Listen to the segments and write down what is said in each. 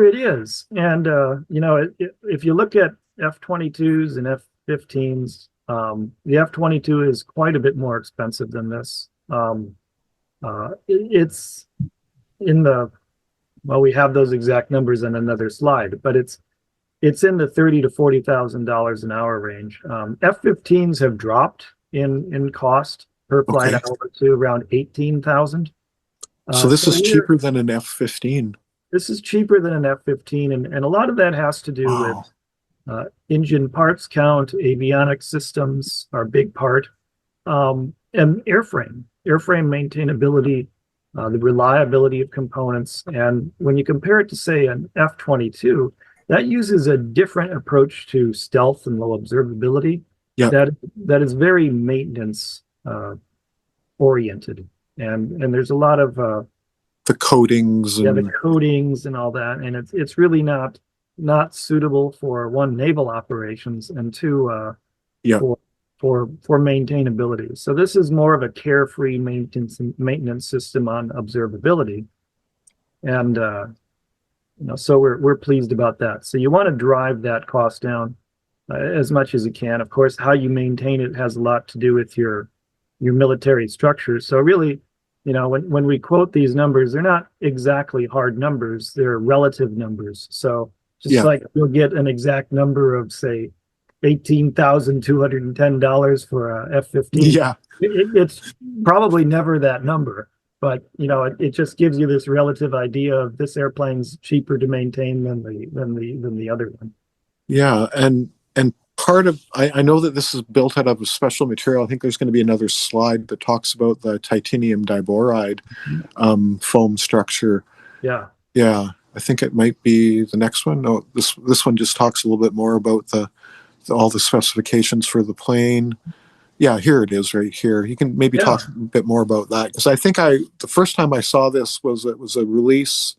It is. And, if you look at F-22s and F-15s, the F-22 is quite a bit more expensive than this. It's in the, well, we have those exact numbers in another slide, but it's in the $30,000 to $40,000 an hour range. F-15s have dropped in cost per flight Okay. hour to around 18,000. So this So is cheaper than an F-15. this is cheaper than an F-15, and a lot of that has to do with Wow. engine parts count, avionics systems are a big part, and airframe maintainability, the reliability of components. And when you compare it to, say, an F-22, that uses a different approach to stealth and low observability Yeah. that is very maintenance oriented. And there's a lot of The coatings the and coatings and all that, and it's really not suitable for, one, naval operations, and two, yeah. for maintainability. So this is more of a carefree maintenance system on observability, and so we're pleased about that. So you want to drive that cost down as much as you can. Of course, how you maintain it has a lot to do with your military structure. So really, when we quote these numbers, they're not exactly hard numbers, they're relative numbers. So just Yeah. like you'll get an exact number of, say, $18,210 for a F-15, Yeah. it's probably never that number. But it just gives you this relative idea of this airplane's cheaper to maintain than the other one. Yeah. And part of I know that this is built out of a special material. I think there's going to be another slide that talks about the titanium diboride foam structure. Yeah. Yeah. I think it might be the next one. No, this one just talks a little bit more about all the specifications for the plane. Yeah, here it is right here. You can maybe Yeah. talk a bit more about that, because I think the first time I saw this was it was a release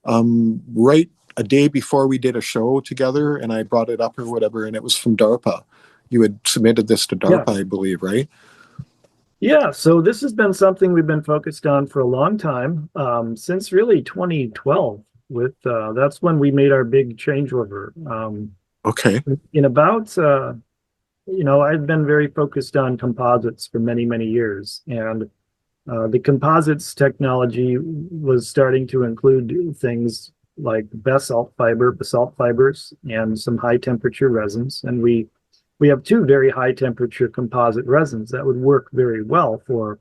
right a day before we did a show together, and I brought it up or whatever, and it was from DARPA. You had submitted this to Yeah. DARPA, I believe, right? Yeah, so this has been something we've been focused on for a long time, since really 2012. With that's when we made our big changeover. Okay. In about I've been very focused on composites for many, many years, and the composites technology was starting to include things like basalt fibers, and some high temperature resins. And we have two very high temperature composite resins that would work very well for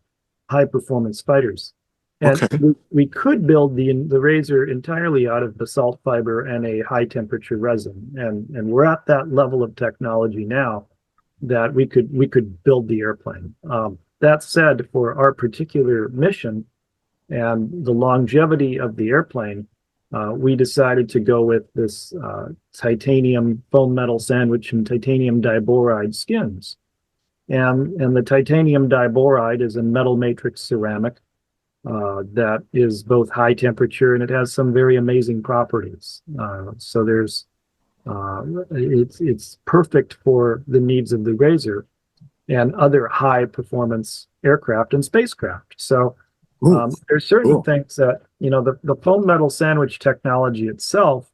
high performance fighters. And Okay. we could build the Razor entirely out of basalt fiber and a high temperature resin. And we're at that level of technology now that we could build the airplane. That said, for our particular mission and the longevity of the airplane, we decided to go with this titanium foam metal sandwich and titanium diboride skins. And the titanium diboride is a metal matrix ceramic that is both high temperature, and it has some very amazing properties. So it's perfect for the needs of the Razor and other high performance aircraft and spacecraft. So there's certain Cool. things that, the foam metal sandwich technology itself,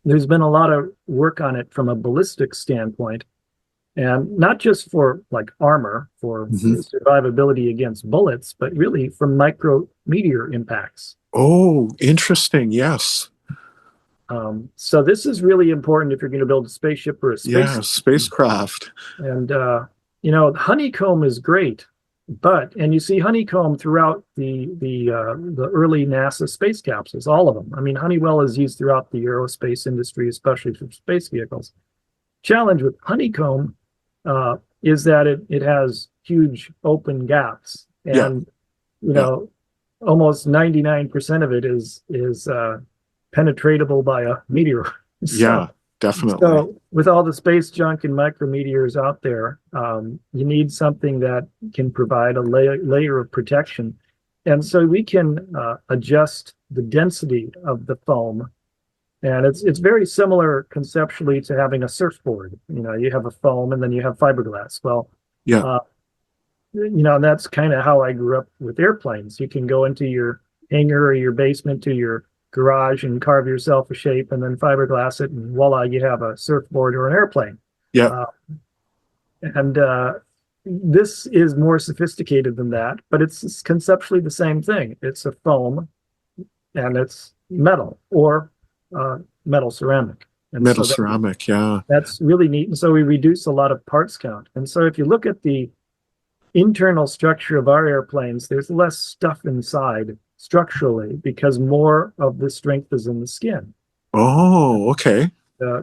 there's been a lot of work on it from a ballistic standpoint, and not just for like armor, for survivability against bullets, but really for micrometeor impacts. Oh, interesting. Yes. So this is really important if you're going to build a spaceship or a Yeah, space. spacecraft. And honeycomb is great, and you see honeycomb throughout the early NASA space capsules, all of them. I mean, Honeywell is used throughout the aerospace industry, especially for space vehicles. Challenge with honeycomb is that it has huge open gaps, Yeah. and Yeah. almost 99% of it is penetratable by a meteor. Yeah, definitely. So with all the space junk and micrometeors out there, you need something that can provide a layer of protection. And so we can adjust the density of the foam. And it's very similar conceptually to having a surfboard. You have a foam and then you have fiberglass. Well, Yeah. that's kind of how I grew up with airplanes. You can go into your hangar or your basement to your garage and carve yourself a shape and then fiberglass it, and voila, you have a surfboard or an airplane. Yeah. And this is more sophisticated than that, but it's conceptually the same thing. It's a foam and it's metal or metal ceramic. And Metal so ceramic. Yeah. that's really neat. And so we reduce a lot of parts count. And so if you look at the internal structure of our airplanes, there's less stuff inside structurally because more of the strength is in the skin. Oh, okay.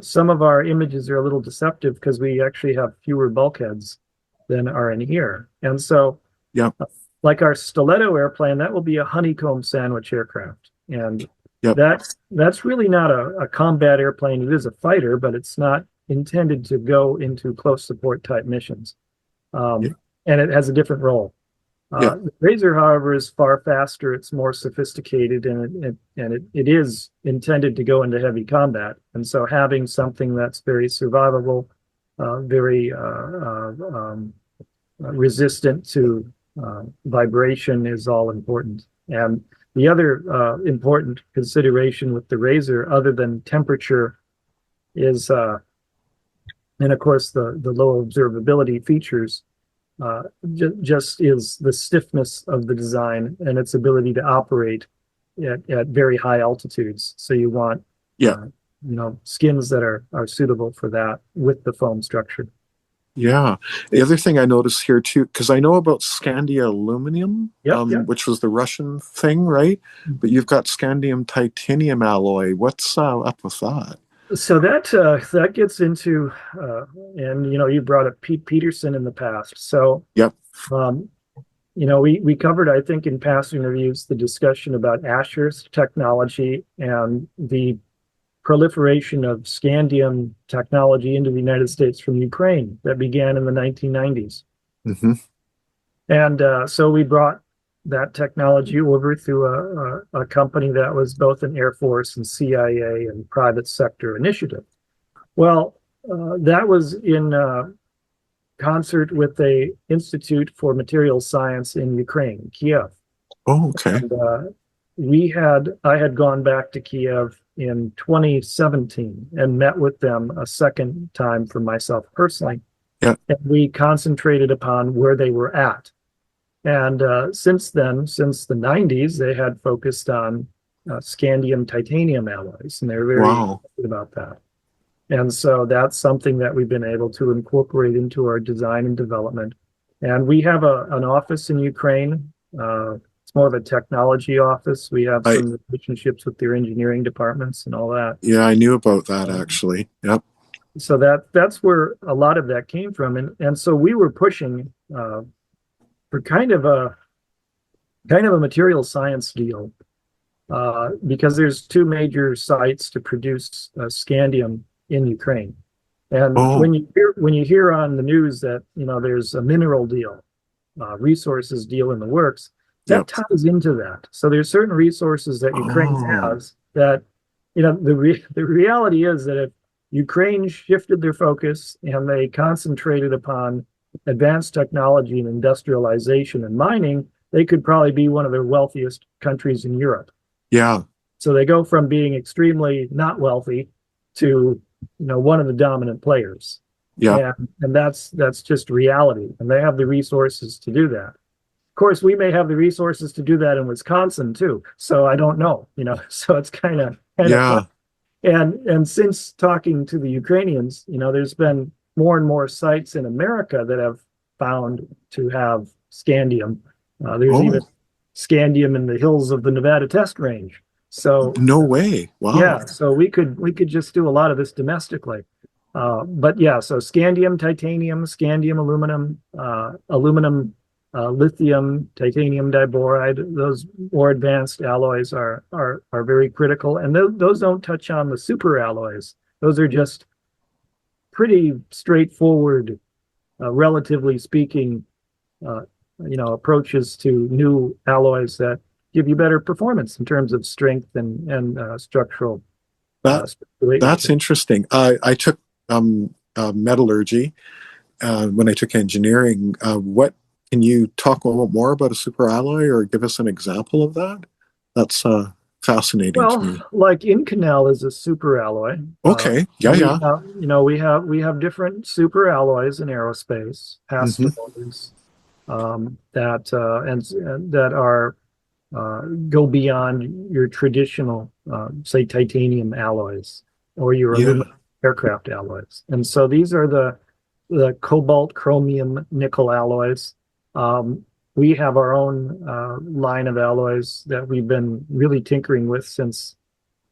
Some of our images are a little deceptive because we actually have fewer bulkheads than are in here. And so, Yeah. like our Stiletto airplane, that will be a honeycomb sandwich aircraft. And Yep. that's really not a combat airplane. It is a fighter, but it's not intended to go into close support type missions. Yeah. And it has a different role. Yeah. The Razor, however, is far faster. It's more sophisticated, and it is intended to go into heavy combat. And so, having something that's very survivable, very resistant to vibration is all important. And the other important consideration with the Razor, other than temperature, is, and of course, the low observability features. Just is the stiffness of the design and its ability to operate at very high altitudes. So you want, skins that are suitable for that with the foam structure. Yeah. The other thing I noticed here too, because I know about Scandia aluminum, Yep. which was the Russian thing, right? But you've got Scandium titanium alloy. What's up with that? So that gets into, and you brought up Pete Peterson in the past. So Yep. We covered, I think, in past interviews, the discussion about Asher's technology and the proliferation of Scandium technology into the United States from Ukraine that began in the 1990s. Mm-hmm. And so we brought that technology over through a company that was both an Air Force and CIA and private sector initiative. Well, that was in concert with a Institute for Materials Science in Ukraine, Kiev. Oh, okay. And I had gone back to Kiev in 2017 and met with them a second time for myself personally. Yeah. And we concentrated upon where they were at. And since then, since the 90s, they had focused on scandium titanium alloys, and they're very excited about that. And so that's something that we've been able to incorporate into our design and development. And we have an office in Ukraine. It's more of a technology office. We have some relationships with their engineering departments and all that. Yeah, I knew about that actually. Yep. So that's where a lot of that came from. And so we were pushing for kind of a material science deal because there's two major sites to produce scandium in Ukraine. And when you hear on the news that there's a mineral deal, resources deal in the works, that ties into that. So there's certain resources that Ukraine has that the reality is that if Ukraine shifted their focus and they concentrated upon advanced technology and industrialization and mining, they could probably be one of the wealthiest countries in Europe. Yeah. So they go from being extremely not wealthy to one of the dominant players. Yeah. And that's just reality. And they have the resources to do that. Of course, we may have the resources to do that in Wisconsin too. So I don't know, so it's kind of fun. And since talking to the Ukrainians, there's been more and more sites in America that have found to have scandium. There's even scandium in the hills of the Nevada test range. So no way. Wow. Yeah, so we could just do a lot of this domestically. But yeah, so scandium, titanium, scandium, aluminum, lithium, titanium diboride, those more advanced alloys are very critical. And those don't touch on the super alloys. Those are just pretty straightforward, relatively speaking, approaches to new alloys that give you better performance in terms of strength and structural. That's interesting. I took metallurgy when I took engineering. What can you talk a little more about a super alloy or give us an example of that? That's fascinating to me. Well, like Inconel is a super alloy. Okay. Yeah, We yeah. have, we have different super alloys in aerospace, past Hmm. promoters, and that are go beyond your traditional, say, titanium alloys or your Yeah. aluminum aircraft alloys. And so these are the cobalt, chromium, nickel alloys. We have our own line of alloys that we've been really tinkering with since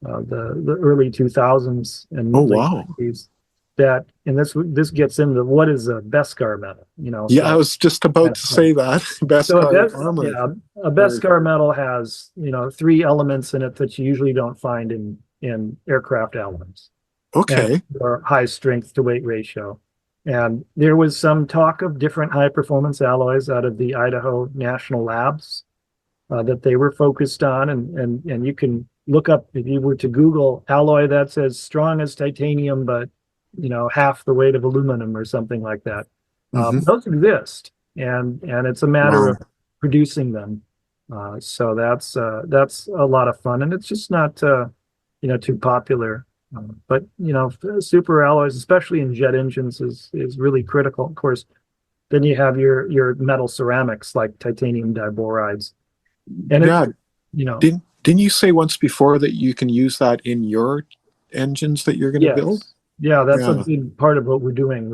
the early 2000s and Oh, late wow. 90s. That, and this gets into what is a Beskar metal, Yeah, I so. was just about to say that. So Beskar armor. a Or, Beskar metal has, three elements in it that you usually don't find in aircraft alloys, and okay. or high strength to weight ratio. And there was some talk of different high performance alloys out of the Idaho National Labs that they were focused on, and you can look up, if you were to Google alloy that's as strong as titanium, but half the weight of aluminum or something like that. Hmm. Those exist, and it's a matter Wow. of producing them. So that's a lot of fun, and it's just not too popular. But super alloys, especially in jet engines, is really critical. Of course, then you have your metal ceramics like titanium diborides, and Yeah. you know, Didn't you say once before that you can use that in your engines that you're going to build? yes, yeah, that's a Yeah. big part of what we're doing.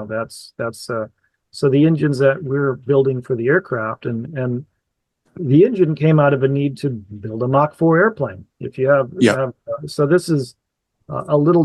That's so the engines that we're building for the aircraft, and the engine came out of a need to build a Mach 4 airplane. If you have, Yeah. so this is a little